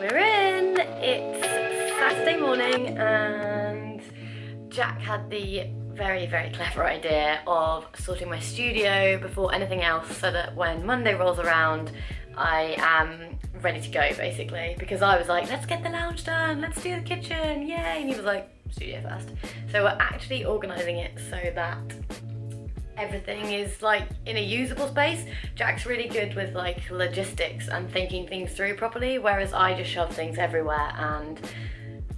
We're in. It's Saturday morning and Jack had the very, very clever idea of sorting my studio before anything else so that when Monday rolls around I am ready to go, basically, because I was like, let's get the lounge done, let's do the kitchen, yay, and he was like, studio first. So we're actually organising it so that everything is like in a usable space. Jack's really good with like logistics and thinking things through properly, whereas I just shove things everywhere and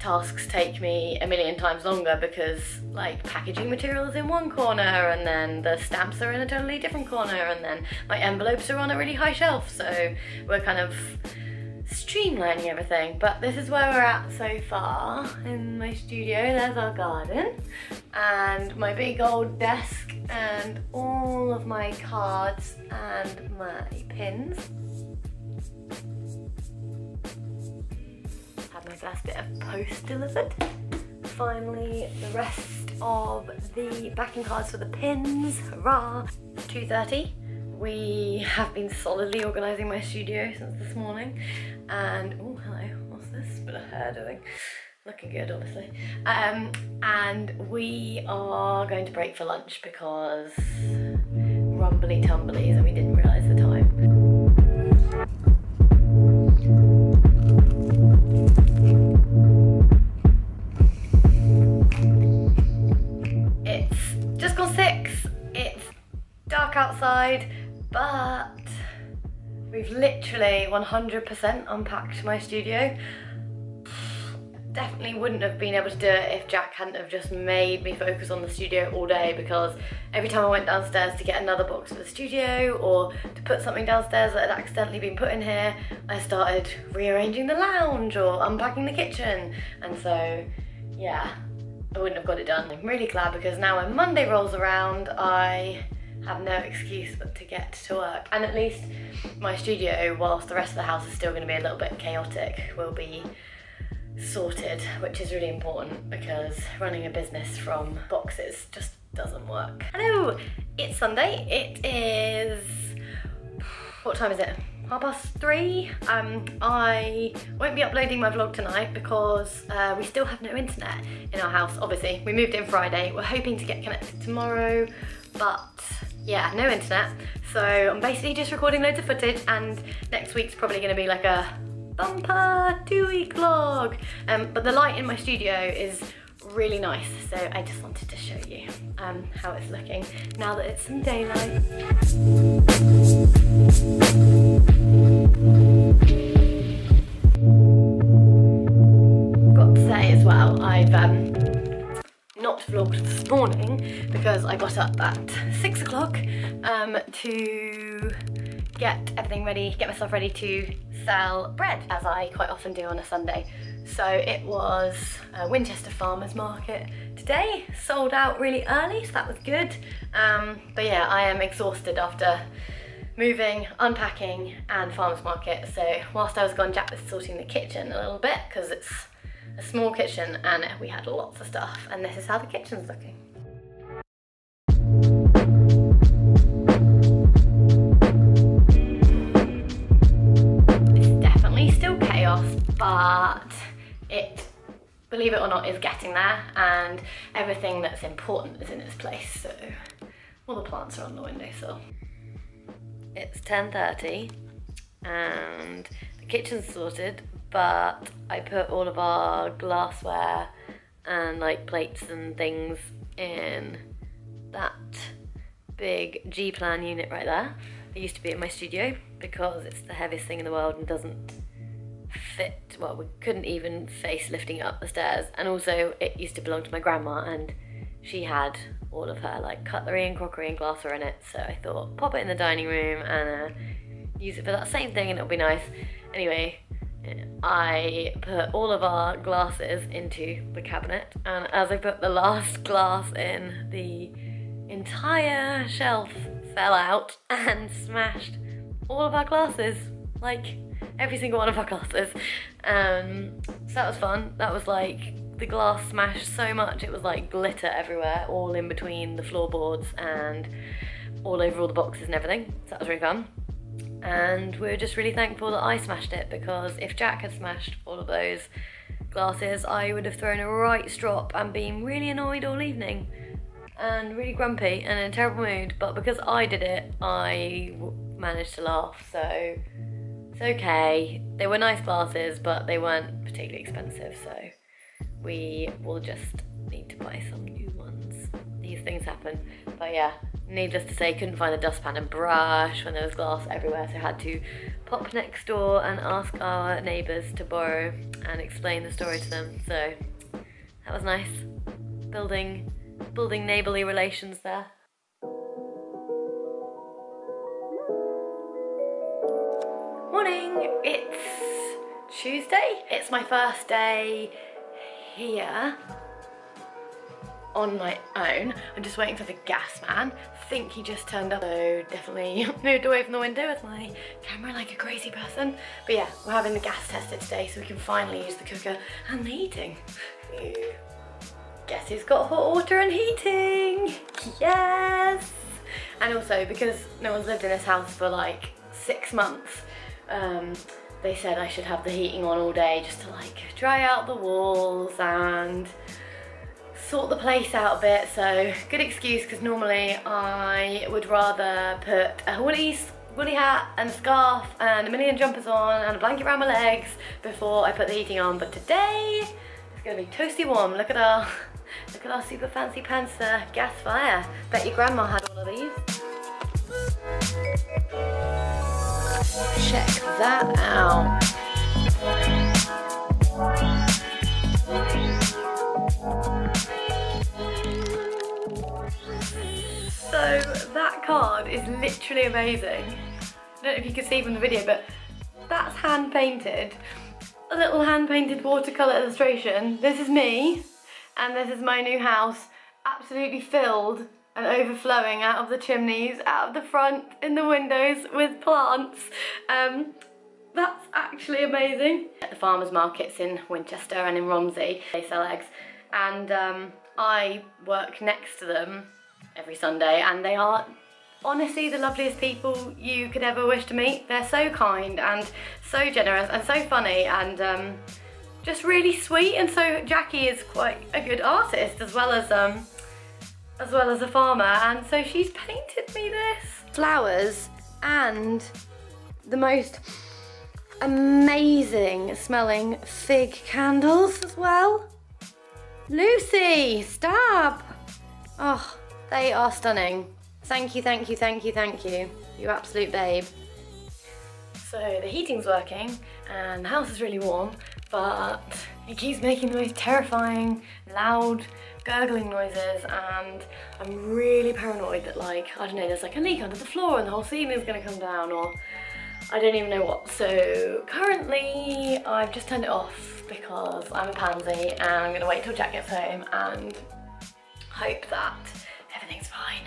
tasks take me a million times longer because like packaging material is in one corner and then the stamps are in a totally different corner and then my envelopes are on a really high shelf, so we're kind of streamlining everything. But this is where we're at so far in my studio. There's our garden and my big old desk and all of my cards and my pins. Had my last bit of post delivered. Finally, the rest of the backing cards for the pins, hurrah! 2:30. We have been solidly organising my studio since this morning, and oh hello, what's this bit of hair doing? Looking good, obviously. And we are going to break for lunch because rumbly tumblies and we didn't realise the time. It's just gone 6. It's dark outside, but we've literally 100% unpacked my studio. Definitely wouldn't have been able to do it if Jack hadn't have just made me focus on the studio all day, because every time I went downstairs to get another box for the studio or to put something downstairs that had accidentally been put in here, I started rearranging the lounge or unpacking the kitchen, and so yeah, I wouldn't have got it done. I'm really glad because now when Monday rolls around I have no excuse but to get to work, and at least my studio, whilst the rest of the house is still going to be a little bit chaotic, will be sorted, which is really important because running a business from boxes just doesn't work. Hello, it's Sunday. It is, what time is it? 3:30. I won't be uploading my vlog tonight because we still have no internet in our house. Obviously, we moved in Friday. We're hoping to get connected tomorrow, but yeah, no internet. So I'm basically just recording loads of footage, and next week's probably going to be like a bumper 2-week vlog. But the light in my studio is really nice, so I just wanted to show you how it's looking now that it's some daylight. Got to say as well, I've not vlogged this morning because I got up at 6 o'clock to get everything ready, get myself ready to sell bread, as I quite often do on a Sunday. So it was a Winchester Farmers Market today, sold out really early, so that was good. But yeah, I am exhausted after moving, unpacking and farmers market. So whilst I was gone, Jack was sorting the kitchen a little bit because it's a small kitchen and we had lots of stuff, and this is how the kitchen's looking. Still chaos, but it, believe it or not, is getting there, and everything that's important is in its place. So all the plants are on the windowsill. It's 10:30 and the kitchen's sorted, but I put all of our glassware and like plates and things in that big G-plan unit right there. It used to be in my studio because it's the heaviest thing in the world and doesn't fit, well, we couldn't even face lifting it up the stairs, and also it used to belong to my grandma and she had all of her like cutlery and crockery and glassware in it, so I thought pop it in the dining room and use it for that same thing and it'll be nice. Anyway, I put all of our glasses into the cabinet, and as I put the last glass in, the entire shelf fell out and smashed all of our glasses, like every single one of our glasses. So that was fun. That was like, the glass smashed so much, it was like glitter everywhere, all in between the floorboards and all over all the boxes and everything. So that was really fun. And we're just really thankful that I smashed it, because if Jack had smashed all of those glasses, I would have thrown a right strop and been really annoyed all evening and really grumpy and in a terrible mood. But because I did it, I managed to laugh, so it's okay. They were nice glasses, but they weren't particularly expensive, so we will just need to buy some new ones. These things happen. But yeah, needless to say, couldn't find a dustpan and brush when there was glass everywhere, so I had to pop next door and ask our neighbours to borrow and explain the story to them. So that was nice. Building neighbourly relations there. Morning, it's Tuesday. It's my first day here on my own. I'm just waiting for the gas man. I think he just turned up, so definitely moved away from the window with my camera like a crazy person. But yeah, we're having the gas tested today so we can finally use the cooker and the heating. Guess who's got hot water and heating? Yes! And also, because no one's lived in this house for like 6 months, they said I should have the heating on all day just to like dry out the walls and sort the place out a bit. So good excuse, because normally I would rather put a woolly hat and scarf and a million jumpers on and a blanket around my legs before I put the heating on. But today it's gonna be toasty warm. Look at our super fancy pants gas fire. Bet your grandma had one of these. Check that out. So that card is literally amazing. I don't know if you can see from the video, but that's hand painted. A little hand painted watercolour illustration. This is me, and this is my new house, absolutely filled and overflowing out of the chimneys, out of the front, in the windows with plants. That's actually amazing. At the farmers markets in Winchester and in Romsey, they sell eggs, and I work next to them every Sunday, and they are honestly the loveliest people you could ever wish to meet. They're so kind and so generous and so funny, and just really sweet. And so Jackie is quite a good artist as well as a farmer, and so she's painted me this. Flowers and the most amazing smelling fig candles as well. Lucy, stop! Oh, they are stunning. Thank you, thank you, thank you, thank you. You absolute babe. So the heating's working and the house is really warm, but it keeps making the most terrifying, loud, gurgling noises, and I'm really paranoid that, like, I don't know, there's like a leak under the floor and the whole ceiling's gonna come down, or I don't even know what. So currently I've just turned it off because I'm a pansy, and I'm gonna wait till Jack gets home and hope that everything's fine.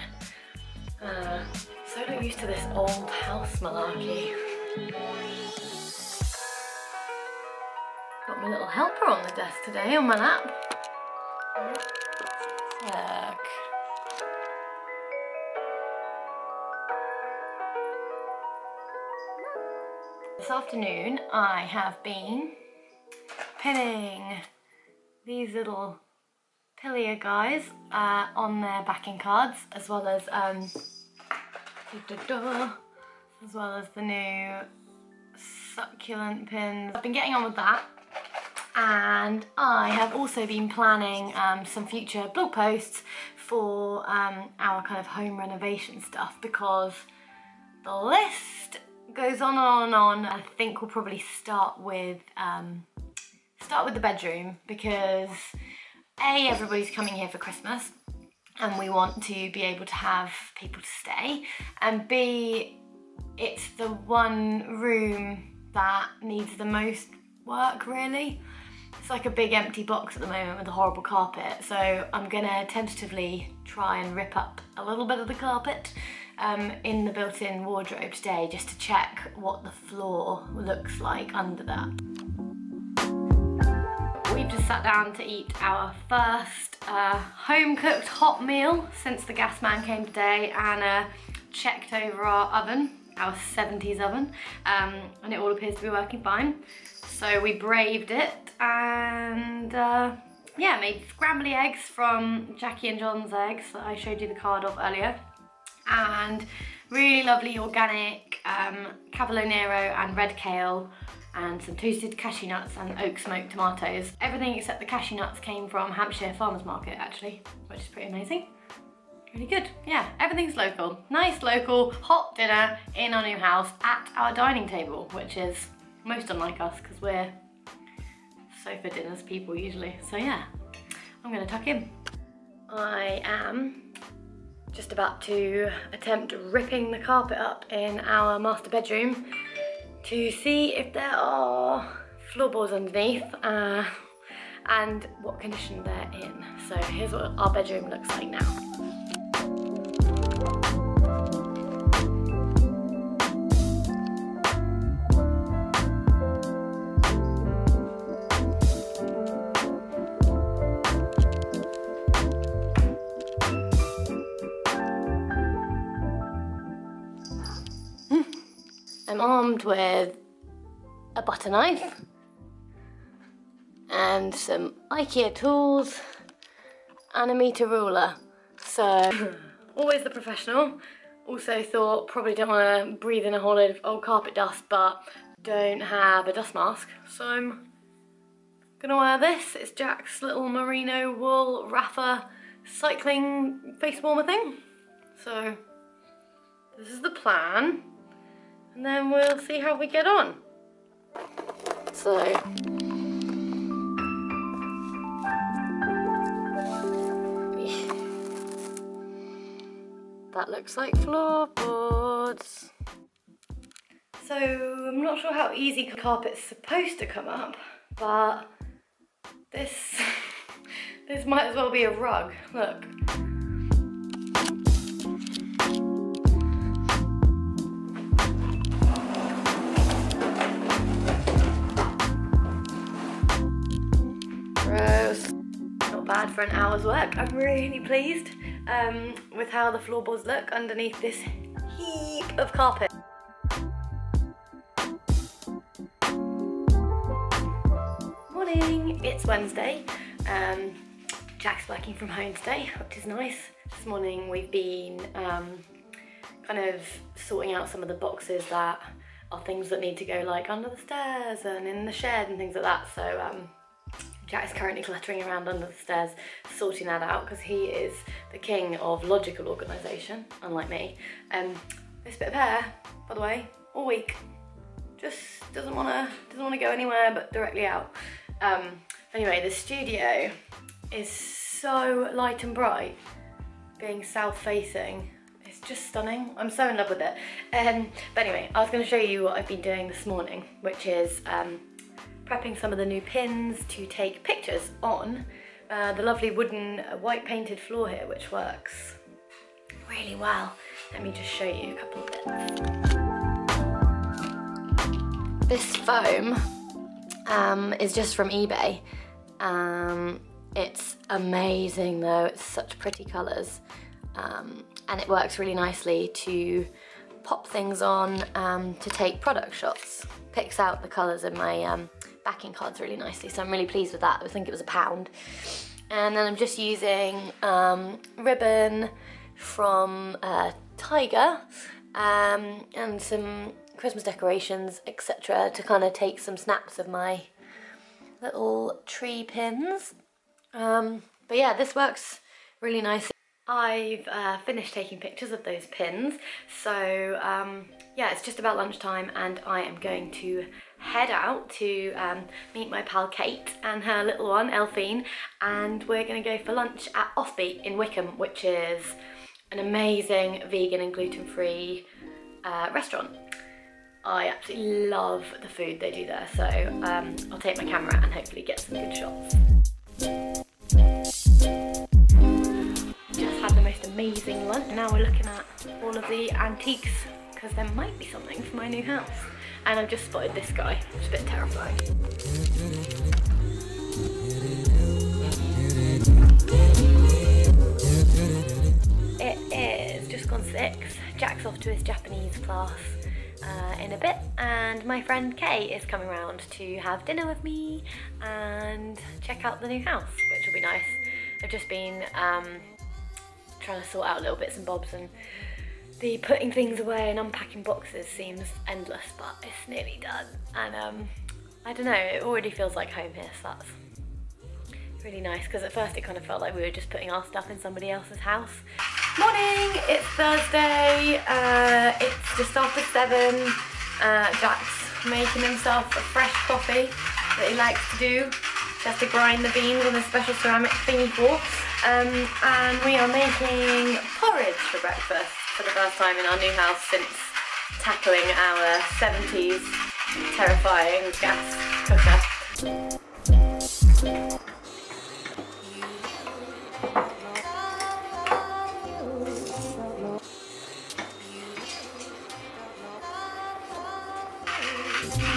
So not used to this old house malarkey. Got my little helper on the desk today on my lap. Look. This afternoon I have been pinning these little pillier guys on their backing cards, as well as the new succulent pins. I've been getting on with that, and I have also been planning some future blog posts for our kind of home renovation stuff, because the list goes on and on and on. I think we'll probably start with the bedroom, because A, everybody's coming here for Christmas and we want to be able to have people to stay, and B, it's the one room that needs the most work, really. It's like a big empty box at the moment with a horrible carpet, so I'm gonna tentatively try and rip up a little bit of the carpet in the built-in wardrobe today, just to check what the floor looks like under that. We've just sat down to eat our first home-cooked hot meal since the gas man came today, and checked over our oven. our 70s oven, and it all appears to be working fine. So we braved it and yeah, made scrambly eggs from Jackie and John's eggs that I showed you the card of earlier, and really lovely organic cavolo nero and red kale, and some toasted cashew nuts and oak smoked tomatoes. Everything except the cashew nuts came from Hampshire Farmers Market actually, which is pretty amazing. Really good. Yeah, everything's local. Nice local hot dinner in our new house at our dining table, which is most unlike us because we're sofa dinners people usually. So yeah, I'm gonna tuck in. I am just about to attempt ripping the carpet up in our master bedroom to see if there are floorboards underneath and what condition they're in. So here's what our bedroom looks like now. I'm armed with a butter knife and some IKEA tools and a meter ruler. So, always the professional. Also thought probably don't want to breathe in a whole load of old carpet dust, but don't have a dust mask. So I'm gonna wear this. It's Jack's little merino wool Rafa cycling face warmer thing. So this is the plan. And then we'll see how we get on. So, that looks like floorboards. So, I'm not sure how easy carpet's supposed to come up, but this might as well be a rug. Look. Gross. Not bad for an hour's work. I'm really pleased with how the floorboards look underneath this heap of carpet. Morning, it's Wednesday. Jack's working from home today, which is nice. This morning we've been kind of sorting out some of the boxes that are things that need to go like under the stairs and in the shed and things like that. So Jack is currently cluttering around under the stairs, sorting that out because he is the king of logical organisation, unlike me. This bit of hair, by the way, all week, just doesn't want to go anywhere but directly out. Anyway, the studio is so light and bright, being south-facing. It's just stunning. I'm so in love with it. But anyway, I was going to show you what I've been doing this morning, which is prepping some of the new pins to take pictures on the lovely wooden white painted floor here, which works really well. Let me just show you a couple of bits. This foam is just from eBay. It's amazing though, it's such pretty colours, and it works really nicely to pop things on to take product shots. Picks out the colours in my backing cards really nicely, so I'm really pleased with that. I think it was £1. And then I'm just using ribbon from Tiger and some Christmas decorations, etc., to kind of take some snaps of my little tree pins. But yeah, this works really nicely. I've finished taking pictures of those pins, so yeah, it's just about lunchtime and I am going to head out to meet my pal Kate and her little one Elphine, and we're going to go for lunch at Offbeat in Wickham, which is an amazing vegan and gluten-free restaurant. I absolutely love the food they do there, so I'll take my camera and hopefully get some good shots. Just had the most amazing lunch. Now we're looking at all of the antiques because there might be something for my new house. And I've just spotted this guy, which is a bit terrifying. It is just gone 6. Jack's off to his Japanese class. in a bit, and my friend Kay is coming round to have dinner with me and check out the new house, which will be nice. I've just been trying to sort out little bits and bobs, and the putting things away and unpacking boxes seems endless, but it's nearly done. And I don't know, it already feels like home here, so that's really nice, because at first it kind of felt like we were just putting our stuff in somebody else's house. Morning, it's Thursday, it's just after 7. Jack's making himself a fresh coffee that he likes to do. He has to grind the beans on a special ceramic thingy for. And we are making porridge for breakfast for the first time in our new house since tackling our 70s terrifying gas cooker.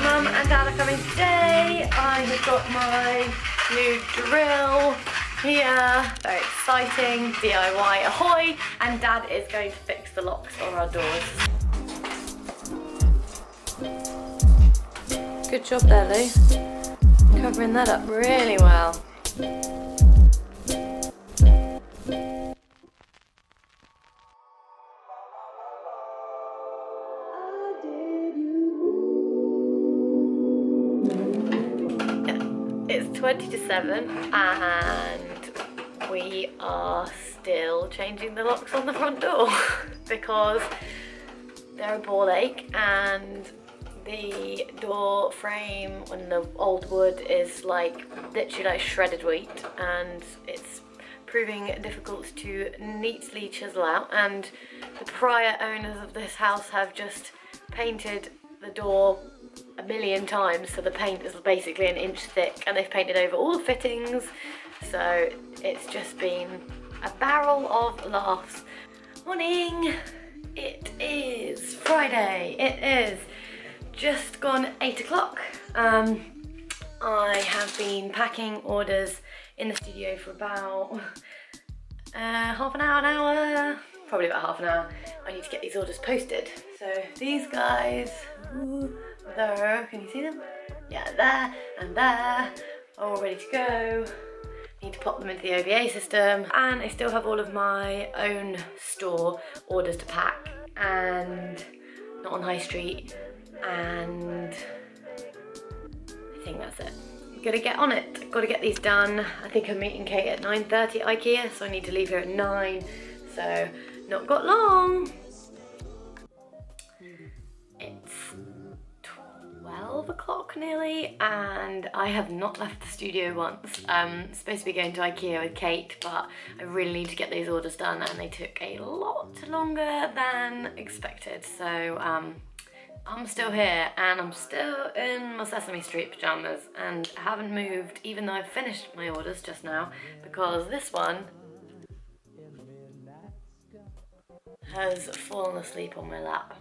Mum and Dad are coming today. I have got my new drill here. Very exciting. DIY ahoy. And Dad is going to fix the locks on our doors. Good job there, Lou. Covering that up really well. It's 20 to 7 and we are still changing the locks on the front door because they're a ball ache, and the door frame on the old wood is like literally like shredded wheat, and it's proving difficult to neatly chisel out. And the prior owners of this house have just painted the door a million times, so the paint is basically an inch thick, and they've painted over all the fittings, so it's just been a barrel of laughs. Morning! It is Friday. It is just gone 8 o'clock. I have been packing orders in the studio for about half an hour, probably about half an hour. I need to get these orders posted. So these guys, there, can you see them? Yeah, there and there, all ready to go. Need to pop them into the OVA system, and I still have all of my own store orders to pack, and not on High Street, and I think that's it. Gotta get on it, gotta get these done. I think I'm meeting Kate at 9:30 at IKEA, so I need to leave here at 9, so not got long. It's 12 o'clock nearly, and I have not left the studio once. I'm supposed to be going to IKEA with Kate, but I really need to get these orders done, and they took a lot longer than expected. So I'm still here, and I'm still in my Sesame Street pajamas, and I haven't moved, even though I've finished my orders just now, because this one has fallen asleep on my lap.